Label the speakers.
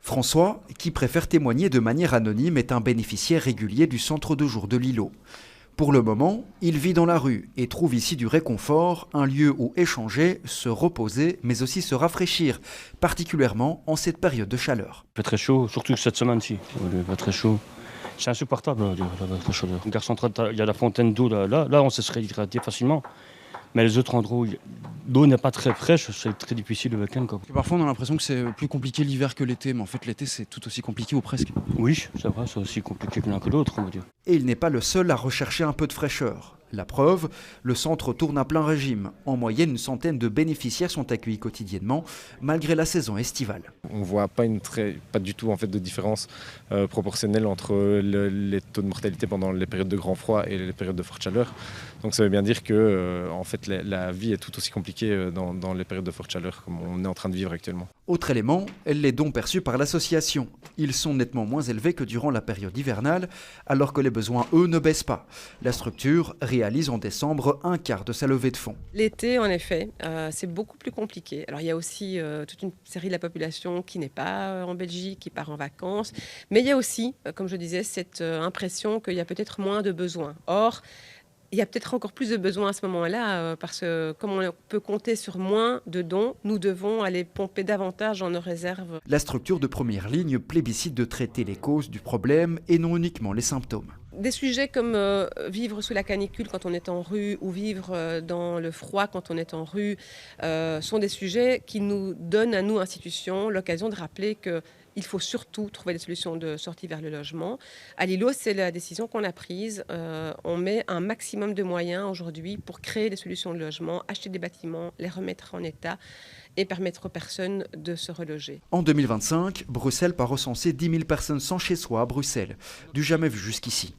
Speaker 1: François, qui préfère témoigner de manière anonyme, est un bénéficiaire régulier du centre de jour de l'îlot. Pour le moment, il vit dans la rue et trouve ici du réconfort, un lieu où échanger, se reposer, mais aussi se rafraîchir, particulièrement en cette période de chaleur.
Speaker 2: Il fait très chaud, surtout cette semaine-ci. Il fait très chaud. C'est insupportable, la chaleur. Gare centrale, il y a la fontaine d'eau, là on se serait hydraté facilement. Mais les autres endroits où l'eau n'est pas très fraîche, c'est très difficile le week-end.
Speaker 3: Parfois on a l'impression que c'est plus compliqué l'hiver que l'été, mais en fait l'été c'est tout aussi compliqué ou presque.
Speaker 2: Oui, c'est vrai, c'est aussi compliqué que l'un que l'autre, on va dire.
Speaker 1: Et il n'est pas le seul à rechercher un peu de fraîcheur. La preuve, le centre tourne à plein régime. En moyenne, une centaine de bénéficiaires sont accueillis quotidiennement, malgré la saison estivale.
Speaker 4: On ne voit pas du tout en fait, de différence proportionnelle entre les taux de mortalité pendant les périodes de grand froid et les périodes de forte chaleur. Donc ça veut bien dire que en fait, la vie est tout aussi compliquée dans les périodes de forte chaleur, comme on est en train de vivre actuellement.
Speaker 1: Autre élément, les dons perçus par l'association. Ils sont nettement moins élevés que durant la période hivernale, alors que les besoins, eux, ne baissent pas. La structure réalise en décembre un quart de sa levée de fonds.
Speaker 5: L'été, en effet, c'est beaucoup plus compliqué. Alors, il y a aussi toute une série de la population qui n'est pas en Belgique, qui part en vacances. Mais il y a aussi, comme je disais, cette impression qu'il y a peut-être moins de besoins. Or, il y a peut-être encore plus de besoins à ce moment-là, parce que comme on peut compter sur moins de dons, nous devons aller pomper davantage dans nos réserves.
Speaker 1: La structure de première ligne plébiscite de traiter les causes du problème et non uniquement les symptômes.
Speaker 5: Des sujets comme vivre sous la canicule quand on est en rue ou vivre dans le froid quand on est en rue sont des sujets qui nous donnent à nous, institutions, l'occasion de rappeler qu'il faut surtout trouver des solutions de sortie vers le logement. À l'îlot, c'est la décision qu'on a prise. On met un maximum de moyens aujourd'hui pour créer des solutions de logement, acheter des bâtiments, les remettre en état et permettre aux personnes de se reloger.
Speaker 1: En 2025, Bruxelles va recenser 10 000 personnes sans chez soi à Bruxelles, du jamais vu jusqu'ici.